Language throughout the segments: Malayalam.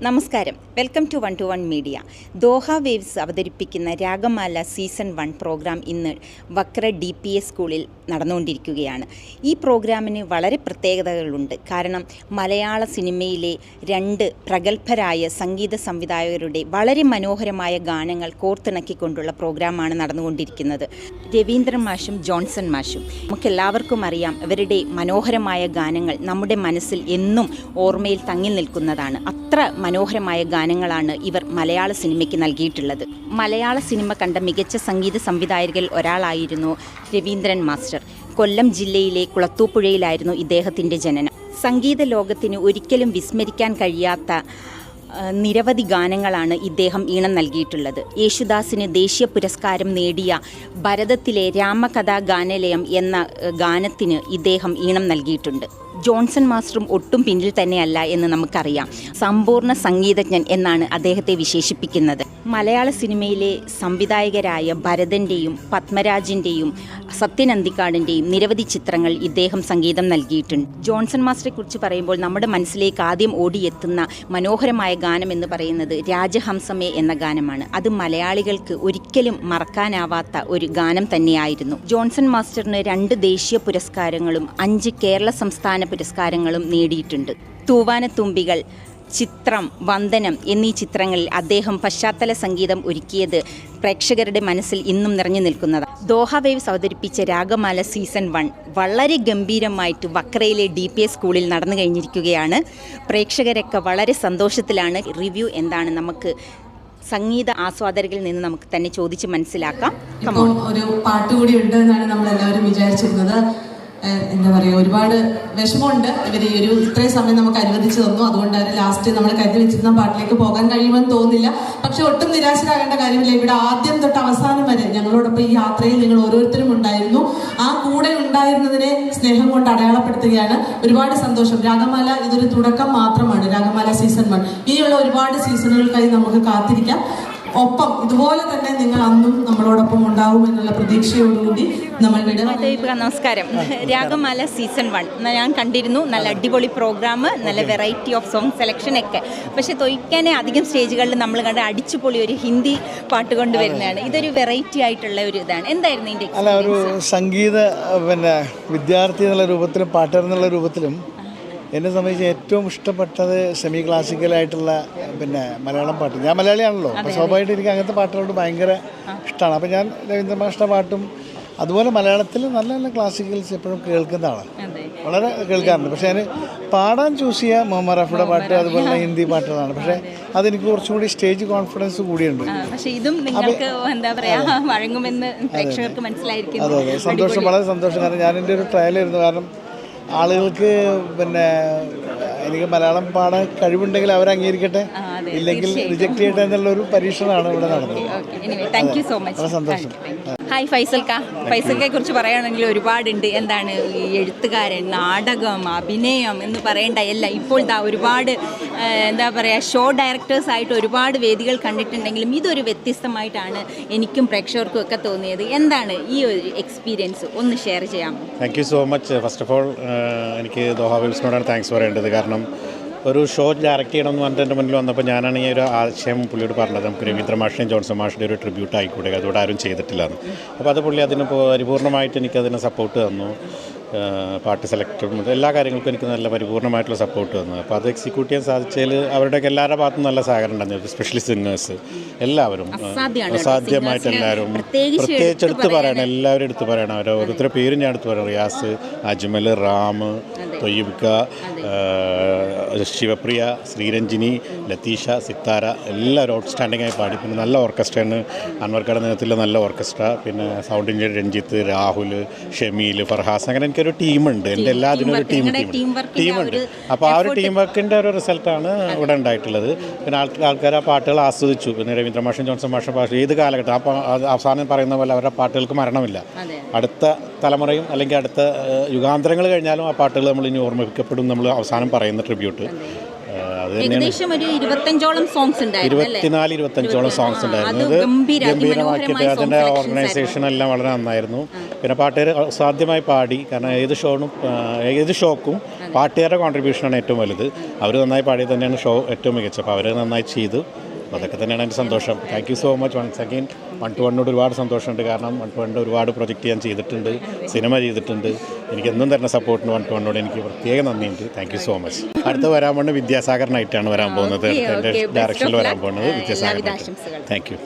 നമസ്കാരം, welcome to 1-to-1 media. Doha waves അവതരിപ്പിക്കുന്ന രാഗമാല സീസൺ 1 പ്രോഗ്രാം ഇന്ന് വക്ര DPS സ്കൂളിൽ നടന്നുകൊണ്ടിരിക്കുകയാണ്. ഈ പ്രോഗ്രാമിന് വളരെ പ്രത്യേകതകളുണ്ട്. കാരണം മലയാള സിനിമയിലെ രണ്ട് പ്രഗത്ഭരായ സംഗീത സംവിധായകരുടെ വളരെ മനോഹരമായ ഗാനങ്ങൾ കോർത്തിണക്കിക്കൊണ്ടുള്ള പ്രോഗ്രാമാണ് നടന്നുകൊണ്ടിരിക്കുന്നത്. രവീന്ദ്രൻ മാഷും ജോൺസൺ മാഷും, നമുക്കെല്ലാവർക്കും അറിയാം, ഇവരുടെ മനോഹരമായ ഗാനങ്ങൾ നമ്മുടെ മനസ്സിൽ എന്നും ഓർമ്മയിൽ തങ്ങി നിൽക്കുന്നതാണ്. അത്ര മനോഹരമായ ഗാനങ്ങളാണ് ഇവർ മലയാള സിനിമയ്ക്ക് നൽകിയിട്ടുള്ളത്. മലയാള സിനിമ കണ്ട മികച്ച സംഗീത സംവിധായകരിൽ ഒരാളായിരുന്നു രവീന്ദ്രൻ മാസ്റ്റർ. കൊല്ലം ജില്ലയിലെ കുളത്തൂപ്പുഴയിലായിരുന്നു ഇദ്ദേഹത്തിൻ്റെ ജനനം. സംഗീത ലോകത്തിന് ഒരിക്കലും വിസ്മരിക്കാൻ കഴിയാത്ത നിരവധി ഗാനങ്ങളാണ് ഇദ്ദേഹം ഈണം നൽകിയിട്ടുള്ളത്. യേശുദാസിന് ദേശീയ പുരസ്കാരം നേടിയ ഭരതത്തിലെ രാമകഥാ ഗാനലയം എന്ന ഗാനത്തിന് ഇദ്ദേഹം ഈണം നൽകിയിട്ടുണ്ട്. ജോൺസൺ മാസ്റ്ററും ഒട്ടും പിന്നിൽ തന്നെയല്ല എന്ന് നമുക്കറിയാം. സമ്പൂർണ്ണ സംഗീതജ്ഞൻ എന്നാണ് അദ്ദേഹത്തെ വിശേഷിപ്പിക്കുന്നത്. മലയാള സിനിമയിലെ സംവിധായകരായ ഭരതൻ്റെയും പത്മരാജിൻ്റെയും സത്യൻ അന്തിക്കാടിൻ്റെയും നിരവധി ചിത്രങ്ങൾ ഇദ്ദേഹം സംഗീതം നൽകിയിട്ടുണ്ട്. ജോൺസൺ മാസ്റ്ററെ കുറിച്ച് പറയുമ്പോൾ നമ്മുടെ മനസ്സിലേക്ക് ആദ്യം ഓടിയെത്തുന്ന മനോഹരമായ ഗാനം എന്ന് പറയുന്നത് രാജഹംസമേ എന്ന ഗാനമാണ്. അത് മലയാളികൾക്ക് ഒരിക്കലും മറക്കാനാവാത്ത ഒരു ഗാനം തന്നെയായിരുന്നു. ജോൺസൺ മാസ്റ്ററിന് 2 ദേശീയ പുരസ്കാരങ്ങളും 5 കേരള സംസ്ഥാന പുരസ്കാരങ്ങളും നേടിയിട്ടുണ്ട്. തൂവാനത്തുമ്പികൾ, ചിത്രം, വന്ദനം എന്നീ ചിത്രങ്ങളിൽ അദ്ദേഹം പശ്ചാത്തല സംഗീതം ഒരുക്കിയത് പ്രേക്ഷകരുടെ മനസ്സിൽ ഇന്നും നിറഞ്ഞു നിൽക്കുന്നതാണ്. ദോഹ വേവ്സ് അവതരിപ്പിച്ച രാഗമാല സീസൺ 1 വളരെ ഗംഭീരമായിട്ട് വക്രയിലെ DPS സ്കൂളിൽ നടന്നു കഴിഞ്ഞിരിക്കുകയാണ്. പ്രേക്ഷകരൊക്കെ വളരെ സന്തോഷത്തിലാണ്. റിവ്യൂ എന്താണ് നമുക്ക് സംഗീത ആസ്വാദകരിൽ നിന്ന് നമുക്ക് തന്നെ ചോദിച്ച് മനസ്സിലാക്കാം. ഒരു പാട്ട് കൂടി ഉണ്ട് എന്നാണ് നമ്മളെല്ലാവരും വിചാരിച്ചിരുന്നത്. എന്താ പറയുക, ഒരുപാട് വിഷമമുണ്ട്. ഇവർ ഈ ഇത്രയും സമയം നമുക്ക് അനുവദിച്ചു തന്നു. അതുകൊണ്ട് ലാസ്റ്റ് നമ്മൾ കരുതി വെച്ചിരുന്ന പാട്ടിലേക്ക് പോകാൻ കഴിയുമെന്ന് തോന്നുന്നില്ല. പക്ഷെ ഒട്ടും നിരാശരാകേണ്ട കാര്യമില്ല. ഇവിടെ ആദ്യം തൊട്ട് അവസാനം വരെ ഞങ്ങളോടൊപ്പം ഈ യാത്രയിൽ നിങ്ങൾ ഓരോരുത്തരും ഉണ്ടായിരുന്നു. ആ കൂടെ ഉണ്ടായിരുന്നതിനെ സ്നേഹം കൊണ്ട് അടയാളപ്പെടുത്തുകയാണ്. ഒരുപാട് സന്തോഷം. രാഗമാല ഇതൊരു തുടക്കം മാത്രമാണ്. രാഗമാല സീസൺ 1 ഇനിയുള്ള ഒരുപാട് സീസണുകൾക്കായി നമുക്ക് കാത്തിരിക്കാം. ഒപ്പം ഇതുപോലെ തന്നെ നിങ്ങൾ അന്നും നമ്മളോടൊപ്പം ഉണ്ടാവും എന്നുള്ള പ്രതീക്ഷയോടുകൂടി നമ്മൾ നമസ്കാരം. രാഗമാല സീസൺ 1 ഞാൻ കണ്ടിരുന്നു. നല്ല അടിപൊളി പ്രോഗ്രാം, നല്ല വെറൈറ്റി ഓഫ് സോങ് സെലക്ഷൻ ഒക്കെ. പക്ഷെ തൊയ്ക്കാനെ അധികം സ്റ്റേജുകളിൽ നമ്മൾ കണ്ട അടിച്ചുപൊളി ഒരു ഹിന്ദി പാട്ട് കൊണ്ടുവരുന്നതാണ്. ഇതൊരു വെറൈറ്റി ആയിട്ടുള്ള ഒരു ഇതാണ്. എന്തായിരുന്നു ഇതിൻ്റെ ഒരു സംഗീത വിദ്യാർത്ഥി എന്നുള്ള രൂപത്തിലും പാട്ടുകാർ എന്നുള്ള രൂപത്തിലും എന്നെ സംബന്ധിച്ച് ഏറ്റവും ഇഷ്ടപ്പെട്ടത് സെമി ക്ലാസിക്കലായിട്ടുള്ള മലയാളം പാട്ട്. ഞാൻ മലയാളിയാണല്ലോ, അപ്പോൾ സ്വാഭാവികമായിട്ട് എനിക്ക് അങ്ങനത്തെ പാട്ടുകളോട് ഭയങ്കര ഇഷ്ടമാണ്. അപ്പോൾ ഞാൻ രവീന്ദ്ര മാഷ്ട പാട്ടും അതുപോലെ മലയാളത്തിൽ നല്ല നല്ല ക്ലാസിക്കൽസ് എപ്പോഴും കേൾക്കുന്ന ആളാണ്, വളരെ കേൾക്കാറുണ്ട്. പക്ഷേ ഞാൻ പാടാൻ ചൂസ് ചെയ്യുക മുഹമ്മദ് റാഫിയുടെ പാട്ട്, അതുപോലെ ഹിന്ദി പാട്ടുകളാണ്. പക്ഷേ അതെനിക്ക് കുറച്ചും കൂടി സ്റ്റേജ് കോൺഫിഡൻസ് കൂടിയുണ്ട്. അതെ, സന്തോഷം, വളരെ സന്തോഷം. കാരണം ഞാൻ എൻ്റെ ഒരു ട്രയലായിരുന്നു. കാരണം ആളുകൾക്ക് എനിക്ക് മലയാളം പാടാൻ കഴിവുണ്ടെങ്കിൽ അവർ അംഗീകരിക്കട്ടെ, ഇല്ലെങ്കിൽ റിജക്ട് ചെയ്യട്ടെ എന്നുള്ളൊരു പരീക്ഷണമാണ് ഇവിടെ നടന്നത്. വളരെ സന്തോഷം. ഹായ് ഫൈസൽക്കെ കുറിച്ച് പറയുകയാണെങ്കിൽ ഒരുപാടുണ്ട്. എന്താണ് ഈ എഴുത്തുകാരൻ, നാടകം, അഭിനയം എന്ന് പറയേണ്ട എല്ലാം. ഇപ്പോൾ ഒരുപാട് എന്താ പറയുക, ഷോ ഡയറക്ടേഴ്സായിട്ട് ഒരുപാട് വേദികൾ കണ്ടിട്ടുണ്ടെങ്കിലും ഇതൊരു വ്യത്യസ്തമായിട്ടാണ് എനിക്കും പ്രേക്ഷകർക്കും ഒക്കെ തോന്നിയത്. എന്താണ് ഈ ഒരു എക്സ്പീരിയൻസ് ഒന്ന് ഷെയർ ചെയ്യാമോ? Thank you so much. First of all എനിക്ക് ദോഹ വേവ്സിനോടാണ് താങ്ക്സ് പറയേണ്ടത്. കാരണം ഒരു ഷോ ഡയറക്റ്റ് ചെയ്യണമെന്ന് പറഞ്ഞിട്ട് എൻ്റെ മുന്നിൽ വന്നപ്പോൾ ഞാനാണ് ഈ ഒരു ആശയം പുള്ളിയോട് പറഞ്ഞത്. നമുക്ക് രവീന്ദ്ര മാഷിനെയും ജോൺസൺ മാഷിൻ്റെ ഒരു ട്രിബ്യൂട്ട് ആയിക്കൂടെ, അതോടെ ആരും ചെയ്തിട്ടില്ലാന്ന്. അപ്പോൾ അത് പുള്ളി അതിന് പരിപൂർണ്ണമായിട്ട് എനിക്കതിന് സപ്പോർട്ട് തന്നു. പാട്ട് സെലക്ടും എല്ലാ കാര്യങ്ങൾക്കും എനിക്ക് നല്ല പരിപൂർണ്ണമായിട്ടുള്ള സപ്പോർട്ട് തന്നു. അപ്പോൾ അത് എക്സിക്യൂട്ട് ചെയ്യാൻ സാധിച്ചതിൽ അവരുടെയൊക്കെ എല്ലാവരുടെ ഭാഗത്തും നല്ല സഹകരണം ഉണ്ടായിരുന്നു. സ്പെഷ്യലി സിംഗേഴ്സ് എല്ലാവരും അസാധ്യമായിട്ട് എല്ലാവരും പ്രത്യേകിച്ച് എടുത്ത് പറയണം, എല്ലാവരും എടുത്ത് പറയണം. അവർ ഓരോരുത്തരുടെ പേരും ഞാൻ എടുത്ത് പറയണം. റിയാസ്, അജ്മൽ, റാം, തൊയ്യബ്ക, ശിവപ്രിയ, ശ്രീരഞ്ജിനി, ലതീഷ, സിത്താര എല്ലാവരും ഔട്ട്സ്റ്റാൻഡിംഗ് ആയി പാടി. പിന്നെ നല്ല ഓർക്കസ്ട്രയാണ്, അൻവർക്കയുടെ നേതൃത്വത്തിലുള്ള നല്ല ഓർക്കസ്ട്ര. പിന്നെ സൗണ്ട് എഞ്ചിനീയർ രഞ്ജിത്ത്, രാഹുൽ, ഷമീൽ, ഫർഹാസ്, അങ്ങനെ എനിക്കൊരു ടീമുണ്ട്. എൻ്റെ എല്ലാത്തിനും ഒരു ടീമുണ്ട്. അപ്പോൾ ആ ഒരു ടീം വർക്കിൻ്റെ ഒരു റിസൾട്ടാണ് ഇവിടെ ഉണ്ടായിട്ടുള്ളത്. പിന്നെ ആൾക്കാർ ആ പാട്ടുകൾ ആസ്വദിച്ചു. പിന്നെ രവീന്ദ്ര മാഷും ജോൺസൺ മാഷും പാട്ട് ഏത് കാലഘട്ടം അവസാനം പറയുന്ന പോലെ അവരുടെ പാട്ടുകൾക്ക് മരണമില്ല. അടുത്ത തലമുറയും അല്ലെങ്കിൽ അടുത്ത യുഗാന്തരങ്ങൾ കഴിഞ്ഞാലും ആ പാട്ടുകൾ നമ്മൾ ഇനി ഓർമ്മിക്കപ്പെടും. നമ്മൾ അവസാനം പറയുന്ന ട്രിബ്യൂട്ട് അത് തന്നെയാണ്. ഏകദേശം ഒരു 25ഓളം സോങ്സ് ഉണ്ടായിരുന്നു അല്ലേ? 24-25ഓളം സോങ്സ് ഉണ്ടായിരുന്നു. അത് ഗംഭീരമാക്കിയിട്ട് അതിൻ്റെ ഓർഗനൈസേഷൻ എല്ലാം വളരെ നന്നായിരുന്നു. പിന്നെ പാട്ടുകാർ സാധ്യമായി പാടി. കാരണം ഏത് ഷോക്കും പാട്ടുകാരുടെ കോൺട്രിബ്യൂഷനാണ് ഏറ്റവും വലുത്. അവർ നന്നായി പാടിയത് തന്നെയാണ് ഷോ ഏറ്റവും മികച്ചത്. അപ്പോൾ അവർ നന്നായി ചെയ്തു. അതൊക്കെ തന്നെയാണ് എൻ്റെ സന്തോഷം. Thank you so much once again. 1-to-1 ഒരുപാട് സന്തോഷമുണ്ട്. കാരണം 1-to-1 ഒരുപാട് പ്രൊജക്റ്റ് ഞാൻ ചെയ്തിട്ടുണ്ട്, സിനിമ ചെയ്തിട്ടുണ്ട്. എനിക്ക് എന്നും തരുന്ന സപ്പോർട്ടിന് 1-to-1 എനിക്ക് പ്രത്യേക നന്ദിയുണ്ട്. Thank you so much. അടുത്ത് വരാൻ പോകുന്നത് വിദ്യാസാഗർ നൈറ്റാണ് വരാൻ പോകുന്നത്. എൻ്റെ ഡയറക്ഷനിൽ വരാൻ പോകുന്നത് Vidyasagar night. Thank you.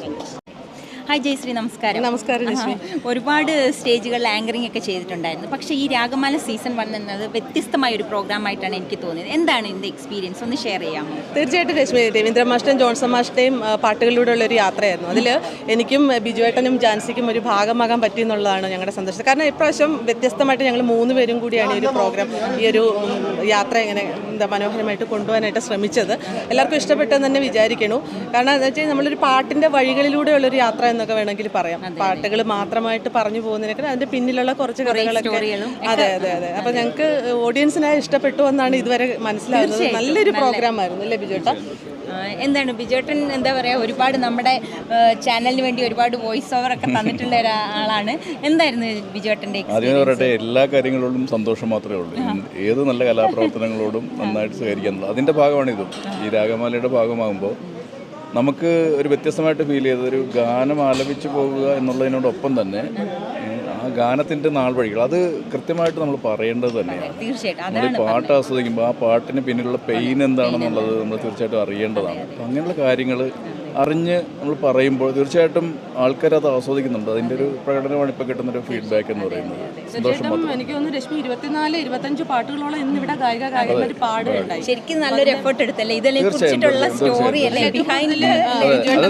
Hi Jayashree, നമസ്കാരം. നമസ്കാരം ജയശ്രീ. ഒരുപാട് സ്റ്റേജുകളിൽ ആങ്കറിംഗ് ഒക്കെ ചെയ്തിട്ടുണ്ടായിരുന്നു. പക്ഷേ ഈ രാഗമാല സീസൺ 1 എന്നത് വ്യത്യസ്തമായ ഒരു പ്രോഗ്രാമായിട്ടാണ് എനിക്ക് തോന്നിയത്. എന്താണ് ഇതിൻ്റെ എക്സ്പീരിയൻസ്, ഒന്ന് ഷെയർ ചെയ്യാമോ? തീർച്ചയായിട്ടും രശ്മി, രവീന്ദ്ര മാഷ്ടയും ജോൺസൺ മാഷ്ടയും പാട്ടുകളിലൂടെ ഒരു യാത്രയായിരുന്നു. അതിൽ എനിക്കും ബിജുവേട്ടനും ജാൻസിക്കും ഒരു ഭാഗമാകാൻ പറ്റിയെന്നുള്ളതാണ് ഞങ്ങളുടെ സന്തോഷം. കാരണം ഇപ്രാവശ്യം വ്യത്യസ്തമായിട്ട് ഞങ്ങൾ 3 പേരും കൂടിയാണ് ഈ ഒരു പ്രോഗ്രാം, ഈ ഒരു യാത്ര ഇങ്ങനെ മനോഹരമായിട്ട് കൊണ്ടുപോകാനായിട്ട് ശ്രമിച്ചത്. എല്ലാവർക്കും ഇഷ്ടപ്പെട്ടെന്ന് തന്നെ വിചാരിക്കണു. കാരണം എന്താ വെച്ചാൽ നമ്മളൊരു പാട്ടിൻ്റെ വഴികളിലൂടെയുള്ളൊരു യാത്ര എന്നൊക്കെ വേണമെങ്കിൽ പറയാം. പാട്ടുകൾ മാത്രമായിട്ട് പറഞ്ഞു പോകുന്നതിനൊക്കെ അതിൻ്റെ പിന്നിലുള്ള കുറച്ച് കഥകളൊക്കെ. അതെ അതെ അതെ. അപ്പോൾ ഞങ്ങൾക്ക് ഓഡിയൻസിനായി ഇഷ്ടപ്പെട്ടു എന്നാണ് ഇതുവരെ മനസ്സിലാകുന്നത്. നല്ലൊരു പ്രോഗ്രാം ആയിരുന്നു അല്ലേ ബിജുവേട്ടാ? എന്താണ് ബിജുവേട്ടൻ, എന്താ പറയുക, ഒരുപാട് നമ്മുടെ ചാനലിന് വേണ്ടി ഒരുപാട് വോയിസ് ഓവർ ഒക്കെ തന്നിട്ടുള്ള ഒരാളാണ്. എന്തായിരുന്നു ബിജുവേട്ടൻ്റെ? ആദ്യം പറയട്ടെ, എല്ലാ കാര്യങ്ങളോടും സന്തോഷം മാത്രമേ ഉള്ളൂ. ഏത് നല്ല കലാപ്രവർത്തനങ്ങളോടും നന്നായിട്ട് സഹകരിക്കാനുള്ളൂ. അതിൻ്റെ ഭാഗമാണിതും. ഈ രാഗമാലയുടെ ഭാഗമാകുമ്പോൾ നമുക്ക് ഒരു വ്യത്യസ്തമായിട്ട് ഫീൽ ചെയ്തത് ഒരു ഗാനം ആലപിച്ചു പോകുക എന്നുള്ളതിനോടൊപ്പം തന്നെ ആ ഗാനത്തിൻ്റെ നാൾ വഴികൾ അത് കൃത്യമായിട്ട് നമ്മൾ പറയേണ്ടത് തന്നെയാണ്. നമ്മൾ പാട്ട് ആസ്വദിക്കുമ്പോൾ ആ പാട്ടിന് പിന്നിലുള്ള പെയിൻ എന്താണെന്നുള്ളത് നമ്മൾ തീർച്ചയായിട്ടും അറിയേണ്ടതാണ്. അപ്പം അങ്ങനെയുള്ള കാര്യങ്ങൾ അറിഞ്ഞ് നമ്മൾ പറയുമ്പോൾ തീർച്ചയായിട്ടും ആൾക്കാർ അത് ആസ്വദിക്കുന്നുണ്ട്. അതിൻ്റെ ഒരു പ്രകടനമാണ് ഇപ്പോൾ കിട്ടുന്നൊരു ഫീഡ്ബാക്ക് എന്ന് പറയുന്നത്. സന്തോഷം മാത്രം. എനിക്ക് തോന്നുന്നു രശ്മി 24-25 പാട്ടുകളോളം ഇന്ന് ഇവിടെ ഗായകന്മാർ പാടുകയുണ്ടായി. ശരിക്കും നല്ലൊരു എഫേർട്ട് എടുത്തല്ലേ ഇതിനെ കുറിച്ചിട്ടുള്ള സ്റ്റോറി അല്ലേ ബിഹൈൻഡ്? അത്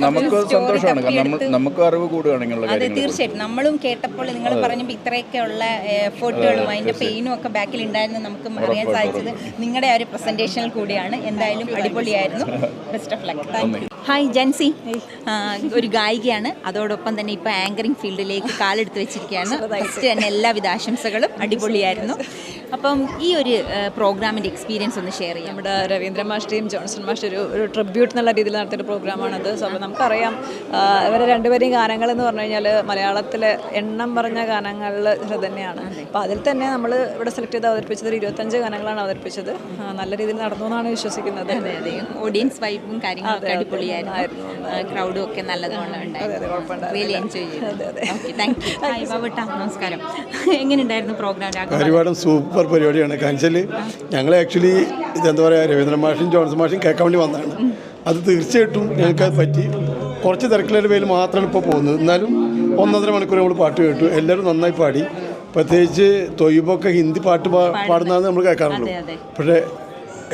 നമുക്ക് സന്തോഷമാണ്. കാരണം നമുക്ക് അറിവ് കൂടുകയാണ് ഇങ്ങനെയുള്ള അതെ, കാര്യങ്ങൾ. തീർച്ചയായിട്ടും. നമ്മളും കേട്ടപ്പോൾ നിങ്ങൾ പറഞ്ഞപ്പോൾ ഇത്രയൊക്കെയുള്ള എഫേർട്ടുകളും അതിൻ്റെ പെയിനും ഒക്കെ ബാക്കിൽ ഉണ്ടായിരുന്നു നമുക്ക് അറിയാൻ സാധിച്ചത് നിങ്ങളുടെ ആ ഒരു പ്രസന്റേഷനിൽ കൂടിയാണ്. എന്തായാലും അടിപൊളിയായിരുന്നു. Best of luck. Thank you. Hi Jancy, ഒരു ഗായികയാണ്, അതോടൊപ്പം തന്നെ ഇപ്പോൾ ആങ്കറിംഗ് ഫീൽഡിലേക്ക് കാലെടുത്ത് വെച്ചിരിക്കുകയാണ്. ഫസ്റ്റ് തന്നെ എല്ലാവിധ ആശംസകളും. അടിപൊളിയായിരുന്നു. അപ്പം ഈ ഒരു പ്രോഗ്രാമിൻ്റെ എക്സ്പീരിയൻസ് ഒന്ന് ഷെയർ ചെയ്യാം. നമ്മുടെ രവീന്ദ്ര മാഷ്ടയും ജോൺസൺ മാഷ്ടയും ഒരു ട്രിബ്യൂട്ട് എന്നുള്ള രീതിയിൽ നടത്തിയൊരു പ്രോഗ്രാമാണത്. സോ അപ്പോൾ നമുക്കറിയാം ഇവരെ രണ്ടുപേരെയും ഗാനങ്ങൾ എന്ന് പറഞ്ഞു കഴിഞ്ഞാൽ മലയാളത്തിലെ എണ്ണം പറഞ്ഞ ഗാനങ്ങളിൽ തന്നെയാണ്. അപ്പോൾ അതിൽ തന്നെ നമ്മൾ ഇവിടെ സെലക്ട് ചെയ്ത് അവതരിപ്പിച്ചത് 25 ഗാനങ്ങളാണ് അവതരിപ്പിച്ചത്. നല്ല രീതിയിൽ നടന്നു എന്നാണ് വിശ്വസിക്കുന്നത്. അതെ അതെ. ഓഡിയൻസ് വൈബും കാര്യങ്ങളൊക്കെ അടിപൊളിയായിരുന്നു. ക്രൗഡും ഒക്കെ നല്ലതുപോലെ ഉണ്ടായിരുന്നു. റിയലി എൻജോയ് ചെയ്തു. Thank you. ഹായ് ബാബുട്ട, നമസ്കാരം. എങ്ങനെയുണ്ടായിരുന്നു പ്രോഗ്രാം? ഒരുപാട് സൂപ്പർ പരിപാടിയാണ്. കാരണം ഞങ്ങൾ ആക്ച്വലി ഇതെന്താ പറയുക, രവീന്ദ്ര മാഷും ജോൺസൺ മാഷും കേൾക്കാൻ വേണ്ടി വന്നതാണ്. അത് തീർച്ചയായിട്ടും ഞങ്ങൾക്കത് പറ്റി. കുറച്ച് തിരക്കിലൊരു പേര് മാത്രമാണ് ഇപ്പോൾ പോകുന്നത്. എന്നാലും 1.5 മണിക്കൂർ നമ്മൾ പാട്ട് കേട്ടു. എല്ലാവരും നന്നായി പാടി. പ്രത്യേകിച്ച് തൊയ്ബൊക്കെ ഹിന്ദി പാട്ട് പാടുന്നതാണ് നമ്മൾ കേൾക്കാറുള്ളൂ. പക്ഷേ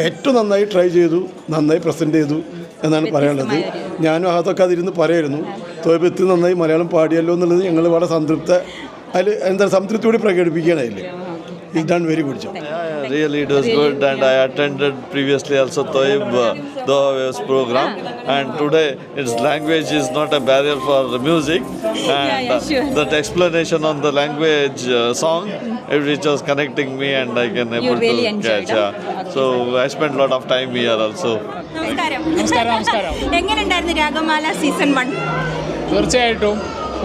ഏറ്റവും നന്നായി ട്രൈ ചെയ്തു, നന്നായി പ്രസൻറ്റ് ചെയ്തു എന്നാണ് പറയാനുള്ളത്. ഞാനും അതൊക്കെ അതിരുന്ന് പറയായിരുന്നു. തൊയ്ബ് ഇത്ര നന്നായി മലയാളം പാടിയല്ലോ എന്നുള്ളത് ഞങ്ങൾ വളരെ സംതൃപ്തി കൂടി പ്രകടിപ്പിക്കുകയാണ്. അതിൽ He's done very good job. Really, it was good, and I attended previously also Toyib Doha Waves program, and today its language is not a barrier for the music, and that explanation on the language song, which was connecting me, and I can able really to catch. So I spent a lot of time here also. നമസ്കാരം. എങ്ങനെയുണ്ടായിരുന്നു രാഗമാല സീസൺ 1? തീർച്ചയായിട്ടും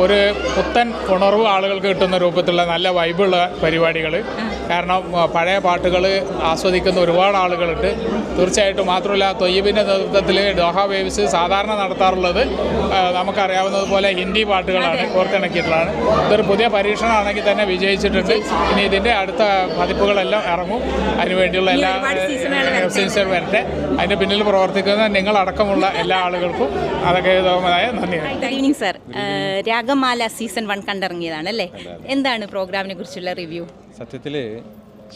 ഒരു പുത്തൻ ഉണർവ് ആളുകൾക്ക് കിട്ടുന്ന രൂപത്തിലുള്ള നല്ല വൈബുള്ള പരിപാടികൾ. കാരണം പഴയ പാട്ടുകൾ ആസ്വദിക്കുന്ന ഒരുപാട് ആളുകളുണ്ട്. തീർച്ചയായിട്ടും മാത്രമല്ല, തൊയ്യബിൻ്റെ നേതൃത്വത്തിൽ ദോഹ വേവ്സ് സാധാരണ നടത്താറുള്ളത് നമുക്കറിയാവുന്നതുപോലെ ഹിന്ദി പാട്ടുകളാണ് കോർത്തിണക്കിയിട്ടുള്ളതാണ്. ഇതൊരു പുതിയ പരീക്ഷണമാണെങ്കിൽ തന്നെ വിജയിച്ചിട്ടുണ്ട്. ഇനി ഇതിൻ്റെ അടുത്ത പതിപ്പുകളെല്ലാം ഇറങ്ങും. അതിനുവേണ്ടിയുള്ള എല്ലാ സീസൺ വരട്ടെ. അതിൻ്റെ പിന്നിൽ പ്രവർത്തിക്കുന്ന നിങ്ങളടക്കമുള്ള എല്ലാ ആളുകൾക്കും അതൊക്കെ നന്ദി. Good evening sir. Ragamala season 1 കണ്ടിറങ്ങിയതാണ് അല്ലേ? എന്താണ് പ്രോഗ്രാമിനെ കുറിച്ചുള്ള റിവ്യൂ? സത്യത്തിൽ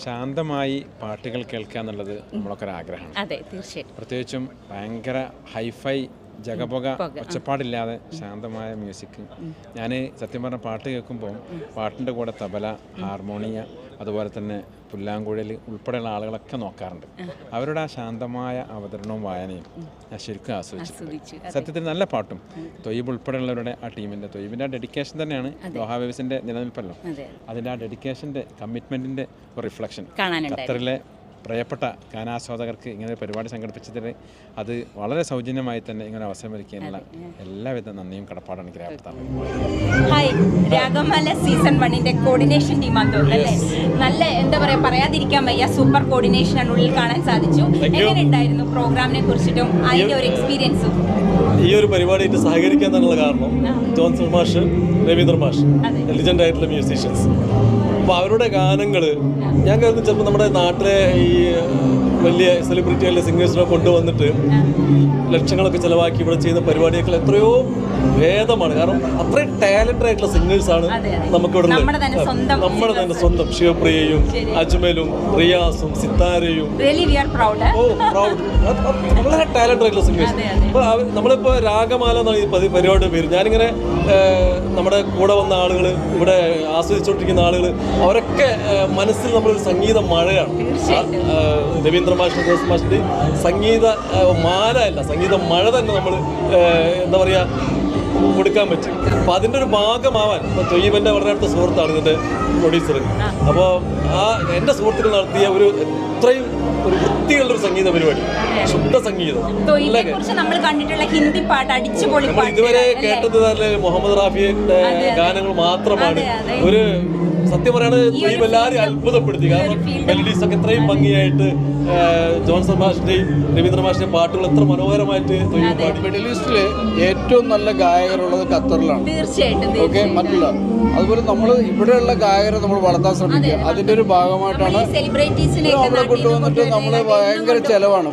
ശാന്തമായി പാട്ടുകൾ കേൾക്കുക എന്നുള്ളത് നമ്മളൊക്കെ ഒരു ആഗ്രഹമാണ്. അതെ, തീർച്ചയായിട്ടും. പ്രത്യേകിച്ചും ഭയങ്കര ഹൈഫൈ ജഗപൊക ഒച്ചപ്പാടില്ലാതെ ശാന്തമായ മ്യൂസിക്. ഞാൻ സത്യം പറഞ്ഞ പാട്ട് കേൾക്കുമ്പോൾ പാട്ടിൻ്റെ കൂടെ തബല, ഹാർമോണിയ, അതുപോലെ തന്നെ പുല്ലാങ്കുഴൽ ഉൾപ്പെടെയുള്ള ആളുകളൊക്കെ നോക്കാറുണ്ട്. അവരുടെ ആ ശാന്തമായ അവതരണവും വായനയും ഞാൻ ശരിക്കും ആസ്വദിച്ചു. സത്യത്തിൽ നല്ല പാട്ടും തൊയ്ബ് ഉൾപ്പെടെയുള്ളവരുടെ ആ ടീമിൻ്റെ ആ ഡെഡിക്കേഷൻ തന്നെയാണ് ദോഹ വേവ്സിൻ്റെ നിലനിൽപ്പല്ലോ. അതിൻ്റെ ആ ഡെഡിക്കേഷൻ്റെ കമ്മിറ്റ്മെൻറ്റിൻ്റെ ഒരു റിഫ്ലക്ഷൻ ഖത്തറിലെ പ്രിയപ്പെട്ട ഗാനാസ്വാദകർക്ക് ഇങ്ങനെ ഒരു പരിപാടി സംഘടിപ്പിച്ചതിൽ അത് വളരെ സൗജന്യമായി തന്നെ ഇങ്ങനെ അവസരം ഒരുക്കിയതിനുള്ള എല്ലാവിധ നന്ദിയും കടപ്പാടാണ് എനിക്ക് രേഖപ്പെടുത്താറുള്ളത്. ഹായ്, രാഗമാല സീസൺ 1 കോർഡിനേഷൻ ടീമാന്ന് തോന്നുന്നല്ലേ? നല്ല എന്താ പറയുക, പറയാതിരിക്കാൻ വയ്യ, സൂപ്പർ കോർഡിനേഷനാണ് ഉള്ളിൽ കാണാൻ സാധിച്ചു. എങ്ങനെയുണ്ടായിരുന്നു പ്രോഗ്രാമിനെ കുറിച്ചിട്ടും അതിൻ്റെ ഒരു എക്സ്പീരിയൻസും? ഈ ഒരു പരിപാടിയായിട്ട് സഹകരിക്കാൻ തന്നെയുള്ള കാരണം ജോൺസൺ മാഷ്, രവീന്ദ്ര മാഷ്, ലെജൻഡ് ആയിട്ടുള്ള മ്യൂസീഷ്യൻസ്. അപ്പോൾ അവരുടെ ഗാനങ്ങൾ ഞാൻ കരുതുന്നു ചിലപ്പോൾ നമ്മുടെ നാട്ടിലെ ഈ വലിയ സെലിബ്രിറ്റികളിലെ സിംഗേഴ്സിനെ കൊണ്ടുവന്നിട്ട് ലക്ഷങ്ങളൊക്കെ ചിലവാക്കി ഇവിടെ ചെയ്യുന്ന പരിപാടിയൊക്കെ എത്രയോ ഭേദമാണ്. കാരണം അത്രയും ടാലന്റഡ് ആയിട്ടുള്ള സിംഗേഴ്സാണ് നമുക്കിവിടെ നമ്മുടെ തന്നെ സ്വന്തം ശിവപ്രിയയും അജ്മലും റിയാസും സിത്താരയും വളരെ ടാലന്റഡ് ആയിട്ടുള്ള സിംഗേഴ്സ്. അപ്പോൾ നമ്മളിപ്പോൾ രാഗമാല എന്നാണ് ഈ പരിപാടിയുടെ പേര്. ഞാനിങ്ങനെ നമ്മുടെ കൂടെ വന്ന ആളുകൾ, ഇവിടെ ആസ്വദിച്ചുകൊണ്ടിരിക്കുന്ന ആളുകൾ, അവരൊക്കെ മനസ്സിൽ നമ്മളൊരു സംഗീത മഴയാണ്. രവീന്ദ്ര മാഷിന്റെ, ജോസ് മാഷിന്റെ സംഗീത മാല അല്ല, സംഗീത മഴ തന്നെ നമ്മൾ എന്താ പറയുക കൊടുക്കാൻ പറ്റും. അപ്പോൾ അതിൻ്റെ ഒരു ഭാഗമാവാൻ ഇപ്പോൾ തൊയ്യബൻ്റെ വളരെ അടുത്ത സുഹൃത്താണ് ഇതിൻ്റെ പ്രൊഡ്യൂസർ. അപ്പോൾ എൻ്റെ സുഹൃത്തുക്കൾ നടത്തിയ ഒരു ഇത്രയും ഒരു വൃത്തിയുള്ളൊരു സംഗീത പരിപാടി, ശുദ്ധ സംഗീതം. നമ്മൾ കണ്ടിട്ടുള്ള ഹിന്ദി പാട്ട് അടിച്ചുപൊളി, നമ്മൾ ഇതുവരെ കേട്ടത് തന്നെ മുഹമ്മദ് റാഫിയുടെ ഗാനങ്ങൾ മാത്രമാണ്. ഒരു സത്യം പറയുകയാണെങ്കിൽ എല്ലാവരും അത്ഭുതപ്പെടുത്തി. കാരണം മെലഡീസ് ഒക്കെ ഇത്രയും ഭംഗിയായിട്ട് ജോൺസൺ മാഷിന്റെയും രവീന്ദ്ര മാഷിന്റെയും പാട്ടുകൾ എത്ര മനോഹരമായിട്ട് പാടി. മിഡിൽ ഈസ്റ്റില് ഏറ്റവും നല്ല ഗായകരുള്ളത് ഖത്തറിലാണ്. തീർച്ചയായിട്ടും. ഓക്കെ, മറ്റുള്ള അതുപോലെ നമ്മൾ ഇവിടെയുള്ള ഗായകരെ നമ്മൾ വളർത്താൻ ശ്രമിക്കുക. അതിന്റെ ഒരു ഭാഗമായിട്ടാണ് നമ്മളെ കൊണ്ടുവന്നിട്ട് നമ്മൾ ഭയങ്കര ചെലവാണ്.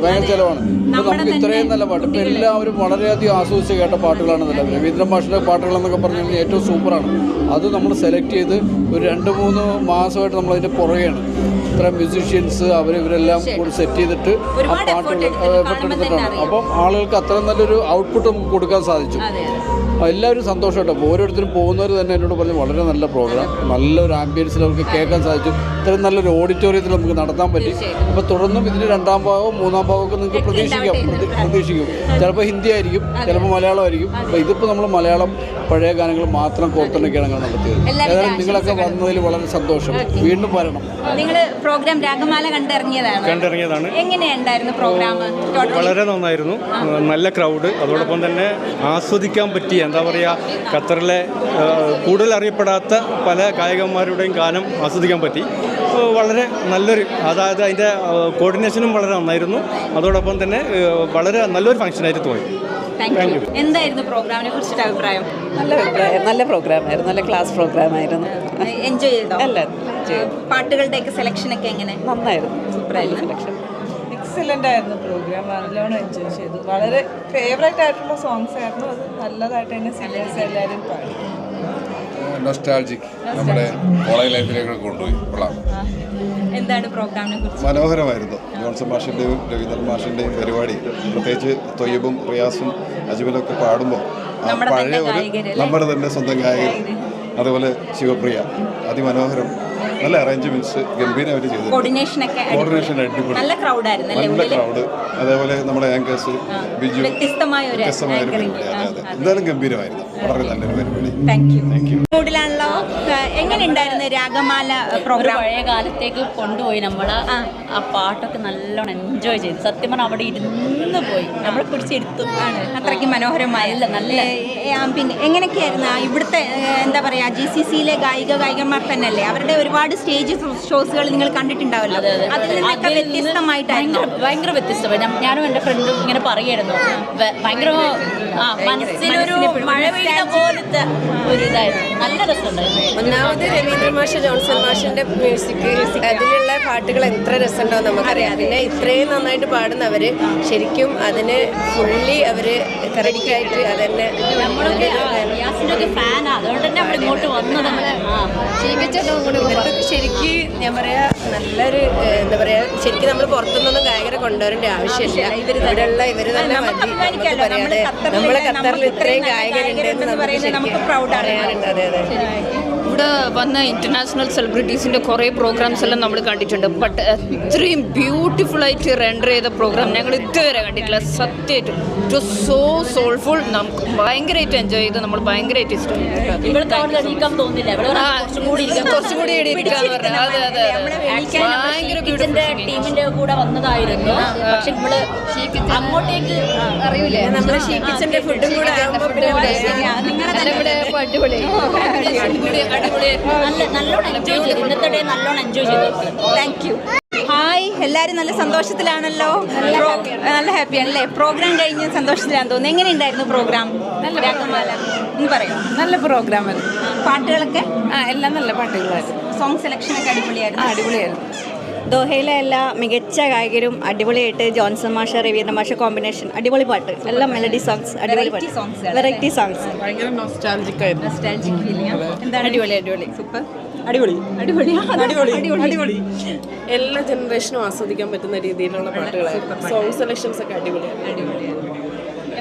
ഇപ്പൊ നമുക്ക് ഇത്രയും നല്ല പാട്ട് ഇപ്പൊ എല്ലാവരും വളരെയധികം ആസ്വദിച്ച് കേട്ട പാട്ടുകളാണ്. രവീന്ദ്ര മാഷിന്റെ പാട്ടുകൾ എന്നൊക്കെ പറഞ്ഞു കഴിഞ്ഞാൽ ഏറ്റവും സൂപ്പറാണ്. അത് നമ്മൾ സെലക്ട് ചെയ്ത് ഒരു 2-3 മാസമായിട്ട് നമ്മൾ അതിന്റെ പുറകെയാണ്. ഇത്ര മ്യൂസീഷ്യൻസ് ഇവരെല്ലാം കൂടി സെറ്റ് ചെയ്തിട്ട് ആ പാട്ടുകൾ എഫർട്ട് എടുത്തിട്ടാണ്. അപ്പം ആളുകൾക്ക് അത്രയും നല്ലൊരു ഔട്ട്പുട്ട് നമുക്ക് കൊടുക്കാൻ സാധിച്ചു. എല്ലാവരും സന്തോഷമായിട്ടോ. അപ്പോൾ ഓരോരുത്തരും പോകുന്നവർ തന്നെ എന്നോട് പറഞ്ഞു വളരെ നല്ല പ്രോഗ്രാം, നല്ലൊരു ആംബിയൻസിൽ അവർക്ക് കേൾക്കാൻ സാധിച്ചു. ഇത്രയും നല്ലൊരു ഓഡിറ്റോറിയത്തിൽ നമുക്ക് നടത്താൻ പറ്റി. അപ്പോൾ തുടർന്നും ഇതിന് 2ാം ഭാഗവും 3ാം ഭാഗമൊക്കെ നിങ്ങൾക്ക് പ്രതീക്ഷിക്കും. ചിലപ്പോൾ ഹിന്ദി ആയിരിക്കും, ചിലപ്പോൾ മലയാളം ആയിരിക്കും. അപ്പോൾ ഇതിപ്പോൾ നമ്മൾ മലയാളം പഴയ ഗാനങ്ങൾ മാത്രം കോർത്തിണക്കിയാണ് ഞങ്ങൾ നടത്തിയത്. ഏതായാലും നിങ്ങളൊക്കെ വന്നതിൽ വളരെ സന്തോഷം. വീണ്ടും വരണം. നിങ്ങൾ പ്രോഗ്രാം രാഗമാല കണ്ടിറങ്ങിയതാണ്. എങ്ങനെയുണ്ടായിരുന്നു പ്രോഗ്രാം? വളരെ നന്നായിരുന്നു. നല്ല ക്രൗഡ്, അതോടൊപ്പം തന്നെ ആസ്വദിക്കാൻ പറ്റിയ എന്താ പറയുക, ഖത്തറിലെ കൂടുതൽ അറിയപ്പെടാത്ത പല ഗായകന്മാരുടെയും ഗാനം ആസ്വദിക്കാൻ പറ്റി. വളരെ നല്ലൊരു, അതായത് അതിൻ്റെ കോർഡിനേഷനും വളരെ നന്നായിരുന്നു. അതോടൊപ്പം തന്നെ വളരെ നല്ലൊരു ഫംഗ്ഷനായിട്ട് തോന്നി. എന്തായിരുന്നു പ്രോഗ്രാമിനെ കുറിച്ചിട്ട് അഭിപ്രായം? നല്ല പ്രോഗ്രാമായിരുന്നു, നല്ല ക്ലാസ് പ്രോഗ്രാമായിരുന്നു. എൻജോയ് ചെയ്തോ? പാട്ടുകളുടെയൊക്കെ സെലക്ഷനൊക്കെ എങ്ങനെ? നന്നായിരുന്നു, സൂപ്പറായിരുന്നു സെലക്ഷൻ. എക്സലൻ്റ് ആയിരുന്നു പ്രോഗ്രാം, നല്ലോണം എൻജോയ് ചെയ്തു. വളരെ ഫേവറേറ്റ് ആയിട്ടുള്ള സോങ്സ് ആയിരുന്നു. അത് നല്ലതായിട്ട് തന്നെ സിംഗേഴ്സ് എല്ലാവരും പാടി. നൊസ്റ്റാൾജിക്, നമ്മുടെ കോളേജ് ലൈഫിലേക്ക് കൊണ്ടുപോയി. എന്താണ് പ്രോഗ്രാമിനെ കുറിച്ച്? മനോഹരമായിരുന്നു. ജോൺസൺ മാഷിൻ്റെയും രവീന്ദ്രൻ മാഷിൻ്റെയും പരിപാടി, പ്രത്യേകിച്ച് തൊയ്യബും റിയാസും അജ്മലൊക്കെ പാടുമ്പോൾ പഴയ ഒരു നമ്മുടെ തന്നെ സ്വന്തം ഗായകർ, അതുപോലെ ശിവപ്രിയ, അതിമനോഹരം. നല്ല അറേഞ്ച്മെന്റ്സ് ഗംഭീരമായിട്ട് ചെയ്തു. കോർഡിനേഷൻ അടിപൊളി, നല്ല ക്രൗഡ്. അതേപോലെ നമ്മുടെ ആങ്കേഴ്സ് ബിജു, വ്യത്യസ്തമായ ഒരു എന്തായാലും ഗംഭീരമായിരുന്നു. വളരെ നല്ലൊരു പരിപാടി. Thank you. മൂഡിലാണല്ലോ. എങ്ങനെയുണ്ടായിരുന്നു രാഗമാല പ്രോഗ്രാം? പഴയ കാലത്തേക്ക് കൊണ്ടുപോയി നമ്മൾ. ആ പാട്ടൊക്കെ നല്ലോണം എൻജോയ് ചെയ്തു. സത്യം പറഞ്ഞാൽ അവിടെ ഇരുന്ന് പോയി നമ്മൾ പിടിച്ചെടുത്തു. അത്രയ്ക്ക് മനോഹരമായല്ല. നല്ല പിന്നെ എങ്ങനെയൊക്കെയായിരുന്നു ഇവിടുത്തെ എന്താ പറയുക, GCCയിലെ ഗായികമാർ തന്നെയല്ലേ, അവരുടെ ഒരുപാട് സ്റ്റേജ് ഷോസുകൾ നിങ്ങൾ കണ്ടിട്ടുണ്ടാവല്ലോ. അതിൽ നിന്നൊക്കെ വ്യത്യസ്തമായിട്ടായിരുന്നു. ഭയങ്കര വ്യത്യസ്തമായി. ഞാനും എൻ്റെ ഫ്രണ്ടും ഇങ്ങനെ പറയായിരുന്നു, ഭയങ്കര മനസ്സിലൊരു മഴ പെയ്യുന്ന പോലത്തെ ഒരു ഇതായിരുന്നു. നല്ല രസമുണ്ടായിരുന്നു. ഒന്നാമത് രവീന്ദ്ര മാഷ്, ജോൺസൺ മാഷിന്റെ മ്യൂസിക്, അതിലുള്ള പാട്ടുകൾ എത്ര രസമുണ്ടോ നമുക്കറിയാം. പിന്നെ ഇത്രയും നന്നായിട്ട് പാടുന്നവര് ശരിക്കും അതിന് ഫുള്ളി അവര് കറക്റ്റായിട്ട് അതന്നെ ഫാനാ, അതുകൊണ്ട് തന്നെ അവിടെ ഇങ്ങോട്ട് വന്നതാണ്. ശരിക്കും ഞാൻ പറയാ നല്ലൊരു എന്താ പറയാ, ശരിക്കും നമ്മൾ പുറത്തുനിന്നൊന്നും ഗായകരെ കൊണ്ടുവരേണ്ട ആവശ്യമില്ല. ഇവിടെയുള്ള ഇവര് തന്നെ മതി. നമുക്ക് പറയാതെ നമ്മളെ ഖത്തറിൽ ഇത്രയും ഗായകരുണ്ട് എന്ന് നമുക്ക് പ്രൗഡാണ്. അതെ. ഇവിടെ വന്ന ഇൻ്റർനാഷണൽ സെലിബ്രിറ്റീസിൻ്റെ കുറേ പ്രോഗ്രാംസ് എല്ലാം നമ്മൾ കണ്ടിട്ടുണ്ട്. ബട്ട് ഇത്രയും ബ്യൂട്ടിഫുള്ളായിട്ട് റെൻഡർ ചെയ്ത പ്രോഗ്രാം ഞങ്ങൾ ഇതുവരെ കണ്ടിട്ടില്ല. സത്യമായിട്ടും ഇറ്റ് വാസ് സോ സോൾഫുൾ. നമുക്ക് ഭയങ്കരമായിട്ട് എൻജോയ് ചെയ്ത്, നമ്മൾ ഭയങ്കരമായിട്ട് ഇഷ്ടപ്പെട്ടു. കുറച്ചും കൂടി ഇടിയിരിക്കാന്ന് പറഞ്ഞാൽ അതെ അതെ ഭയങ്കര ടീമിന്റെ കൂടെ വന്നതായിരുന്നു. പക്ഷെ നമ്മള് അങ്ങോട്ടേക്ക് അറിയൂലേ, നമ്മുടെ ഷീക്കിച്ചന്റെ ഫുഡും കൂടെ നല്ലോണം എൻജോയ് ചെയ്തു. ഇന്നത്തെ ഡേ നല്ലോണം എൻജോയ് ചെയ്തു. Thank you. ഹായ്, എല്ലാവരും നല്ല സന്തോഷത്തിലാണല്ലോ, നല്ല ഹാപ്പിയാണല്ലേ? പ്രോഗ്രാം കഴിഞ്ഞ് സന്തോഷത്തിലാണെന്ന് തോന്നുന്നു. എങ്ങനെയുണ്ടായിരുന്നു പ്രോഗ്രാം? രാഗമാല എന്ന് പറയും. നല്ല പ്രോഗ്രാമാണ്. പാട്ടുകളൊക്കെ എല്ലാം നല്ല പാട്ടുകളായിരുന്നു. സോങ് സെലക്ഷനൊക്കെ അടിപൊളിയായിരുന്നു. അടിപൊളിയായിരുന്നു. ദോഹയിലെ എല്ലാ മികച്ച ഗായകരും അടിപൊളിയായിട്ട് ജോൺസൺ മാഷ രവീന്ദ്ര മാഷ കോമ്പിനേഷൻ അടിപൊളി പാട്ട്, എല്ലാം മെലഡി സോങ്സ്, അടിപൊളി പാട്ട്, വെറൈറ്റി സോങ്സ്. ഭയങ്കര നൊസ്റ്റാൾജിക് ആയിരുന്നു. അടിപൊളി അടിപൊളി സൂപ്പർ അടിപൊളി അടിപൊളി അടിപൊളി. എല്ലാ ജനറേഷനും ആസ്വദിക്കാൻ പറ്റുന്ന രീതിയിലുള്ള പാട്ടുകളായിരുന്നു. സോങ് സെലക്ഷൻസ് ഒക്കെ അടിപൊളിയാണ്.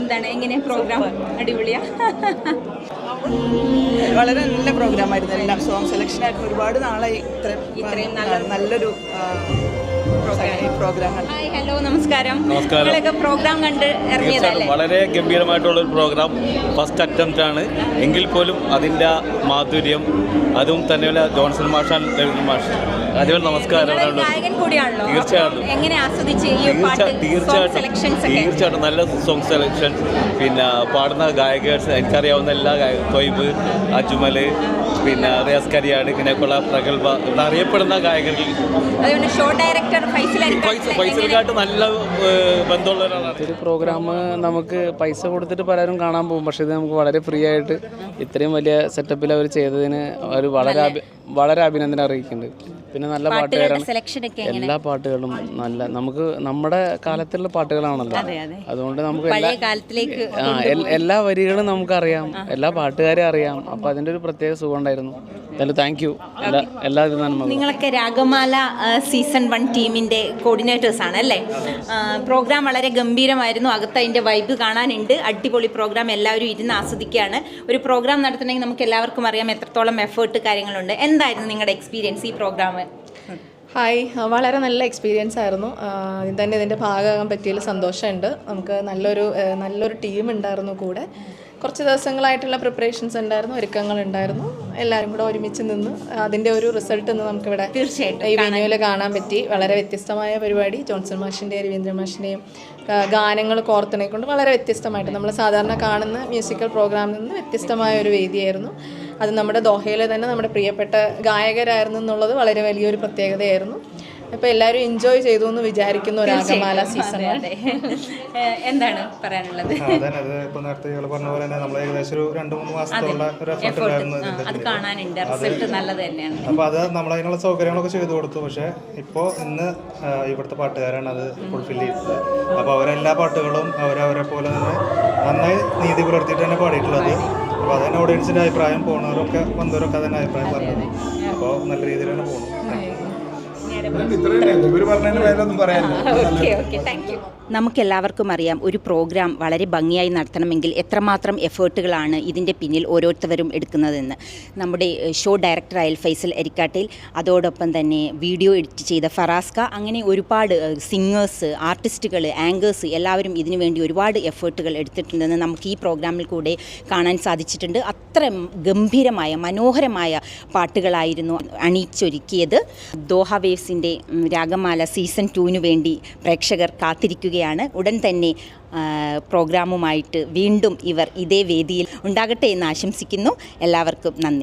എന്താണ്, എങ്ങനെ പ്രോഗ്രാം? അടിപൊളിയാ, വളരെ നല്ല പ്രോഗ്രാം ആയിരുന്നു. എല്ലാം സോങ് സെലക്ഷൻ ആയിട്ട് ഒരുപാട് നാളായി ഇത്രയും നല്ലൊരു പ്രോഗ്രാം. ഹായ്, ഹലോ, നമസ്കാരം. നമസ്കാരം. നിങ്ങളൊക്കെ പ്രോഗ്രാം കണ്ട് ഇറങ്ങിയതല്ലേ? വളരെ ഗംഭീരമായിട്ടുള്ളൊരു പ്രോഗ്രാം. ഫസ്റ്റ് അറ്റംപ്റ്റ് ആണ് എങ്കിൽ പോലും അതിൻ്റെ മാധുര്യം, അതും തന്നെയല്ല ജോൺസൺ മാഷ്, മാഷ് അതുപോലെ നമസ്കാരം. ഗായകൻ കൂടിയാണല്ലോ. തീർച്ചയായിട്ടും എങ്ങനെ ആസ്വദിച്ച് ഈ പാട്ട് തീർച്ചയായിട്ടും നല്ല സോങ് സെലക്ഷൻ. പിന്നെ പാടുന്ന ഗായകേഴ്സ് എനിക്കറിയാവുന്ന എല്ലാ തൊയ്ബ്, അജ്മൽ, പിന്നെ റിയാസ് കരിയാട്, ഇങ്ങനെയൊക്കെയുള്ള പ്രഗത്ഭ അറിയപ്പെടുന്ന ഗായകരിൽ അതുകൊണ്ട് ഷോ ഡയറക്ടർ ഫൈസൽക്കാട്ട് നല്ല ബന്ധമുള്ള ഒരാളാണ്. ഒരു പ്രോഗ്രാം നമുക്ക് പൈസ കൊടുത്തിട്ട് പലരും കാണാൻ പോകും, പക്ഷേ ഇത് നമുക്ക് വളരെ ഫ്രീ ആയിട്ട് ഇത്രയും വലിയ സെറ്റപ്പിൽ അവർ ചെയ്തതിന് ഒരു വളരെ അഭിനന്ദനം അറിയിക്കുന്നുണ്ട്. പിന്നെ നല്ല പാട്ടുകാരാണ്, എല്ലാ പാട്ടുകളും നല്ല നമുക്ക് നമ്മുടെ കാലത്തുള്ള പാട്ടുകളാണല്ലോ. അതുകൊണ്ട് നമുക്ക് എല്ലാ വരികളും നമുക്കറിയാം, എല്ലാ പാട്ടുകാരെയും അറിയാം. അപ്പോൾ അതിൻ്റെ ഒരു പ്രത്യേക സുഖം ഉണ്ടായിരുന്നു. Thank you. എല്ലാവരും നന്മ. നിങ്ങളൊക്കെ രാഗമാല സീസൺ 1 ടീമിൻ്റെ കോർഡിനേറ്റേഴ്സ് ആണ് അല്ലേ? പ്രോഗ്രാം വളരെ ഗംഭീരമായിരുന്നു. അകത്ത് അതിൻ്റെ വൈബ് കാണാനുണ്ട്. അടിപൊളി പ്രോഗ്രാം, എല്ലാവരും ഇരുന്ന് ആസ്വദിക്കുകയാണ്. ഒരു പ്രോഗ്രാം നടത്തണമെങ്കിൽ നമുക്ക് എല്ലാവർക്കും അറിയാം എത്രത്തോളം എഫേർട്ട് കാര്യങ്ങളുണ്ട്. എന്തായിരുന്നു നിങ്ങളുടെ എക്സ്പീരിയൻസ് ഈ പ്രോഗ്രാം? ഹായ്, വളരെ നല്ല എക്സ്പീരിയൻസ് ആയിരുന്നു. തന്നെ ഇതിൻ്റെ ഭാഗമാകാൻ പറ്റിയതിൽ സന്തോഷമുണ്ട്. നമുക്ക് നല്ലൊരു ടീം ഉണ്ടായിരുന്നു കൂടെ. കുറച്ച് ദിവസങ്ങളായിട്ടുള്ള പ്രിപ്പറേഷൻസ് ഉണ്ടായിരുന്നു, ഒരുക്കങ്ങളുണ്ടായിരുന്നു. എല്ലാവരും കൂടെ ഒരുമിച്ച് നിന്ന് അതിൻ്റെ ഒരു റിസൾട്ട് ഇന്ന് നമുക്കിവിടെ തീർച്ചയായിട്ടും ഈ വെന്യൂവിൽ കാണാൻ പറ്റി. വളരെ വ്യത്യസ്തമായ പരിപാടി. ജോൺസൺ മാഷിൻ്റെയും രവീന്ദ്ര മാഷിൻ്റെയും ഗാനങ്ങൾ കോർത്തിനെ കൊണ്ട് വളരെ വ്യത്യസ്തമായിട്ട് നമ്മൾ സാധാരണ കാണുന്ന മ്യൂസിക്കൽ പ്രോഗ്രാമിൽ നിന്ന് വ്യത്യസ്തമായ ഒരു വേദിയായിരുന്നു. അത് നമ്മുടെ ദോഹയിലെ തന്നെ നമ്മുടെ പ്രിയപ്പെട്ട ഗായകരായിരുന്നു എന്നുള്ളത് വളരെ വലിയൊരു പ്രത്യേകതയായിരുന്നു. അപ്പോൾ എല്ലാവരും എൻജോയ് ചെയ്തു എന്ന് വിചാരിക്കുന്നു രാഗമാല സീസൺ. എന്താണ് പറയാനുള്ളത്? ഇപ്പോൾ നേരത്തെ ഇയാൾ പറഞ്ഞ പോലെ തന്നെ നമ്മൾ ഏകദേശം ഒരു 2-3 മാസത്തോളം ഒരു എഫർട്ട് ഉണ്ടായിരുന്നു. അത് കാണാനുണ്ട്, റിസൾട്ട് നല്ലത് തന്നെയാണ്. അപ്പോൾ അത് നമ്മളതിനുള്ള സൗകര്യങ്ങളൊക്കെ ചെയ്തു കൊടുത്തു. പക്ഷേ ഇപ്പോൾ ഇന്ന് ഇവിടുത്തെ പാട്ടുകാരാണ് അത് ഫുൾഫിൽ ചെയ്തത്. അപ്പോൾ അവരെല്ലാ പാട്ടുകളും അവരെ പോലെ തന്നെ നന്നായി നീതി പുലർത്തിയിട്ട് തന്നെ പാടിയിട്ടുള്ളത്. അപ്പോൾ അതന്നെ ഓഡിയൻസിൻ്റെ അഭിപ്രായം, പോണവരൊക്കെ വന്നവരൊക്കെ അതന്നെ അഭിപ്രായം പറഞ്ഞത്. അപ്പോൾ നല്ല രീതിയിലാണ് പോകുന്നത്. നമുക്കെല്ലാവർക്കും അറിയാം, ഒരു പ്രോഗ്രാം വളരെ ഭംഗിയായി നടത്തണമെങ്കിൽ എത്രമാത്രം എഫേർട്ടുകളാണ് ഇതിൻ്റെ പിന്നിൽ ഓരോരുത്തരും എടുക്കുന്നതെന്ന്. നമ്മുടെ ഷോ ഡയറക്ടറായ ഫൈസൽ എരിക്കാട്ടിൽ, അതോടൊപ്പം തന്നെ വീഡിയോ എഡിറ്റ് ചെയ്ത ഫറാസ്ക, അങ്ങനെ ഒരുപാട് സിംഗേഴ്സ്, ആർട്ടിസ്റ്റുകൾ, ആങ്കേഴ്സ് എല്ലാവരും ഇതിനു വേണ്ടി ഒരുപാട് എഫേർട്ടുകൾ എടുത്തിട്ടുണ്ടെന്ന് നമുക്ക് ഈ പ്രോഗ്രാമിൽ കൂടെ കാണാൻ സാധിച്ചിട്ടുണ്ട്. അത്ര ഗംഭീരമായ മനോഹരമായ പാട്ടുകളായിരുന്നു അണിയിച്ചൊരുക്കിയത്. ദോഹ വേവ്സിൻ്റെ രാഗമാല സീസൺ 2 വേണ്ടി പ്രേക്ഷകർ കാത്തിരിക്കുകയാണ്. ഉടൻ തന്നെ പ്രോഗ്രാമുമായിട്ട് വീണ്ടും ഇവർ ഇതേ വേദിയിൽ ഉണ്ടാകട്ടെ എന്ന് ആശംസിക്കുന്നു. എല്ലാവർക്കും നന്ദി.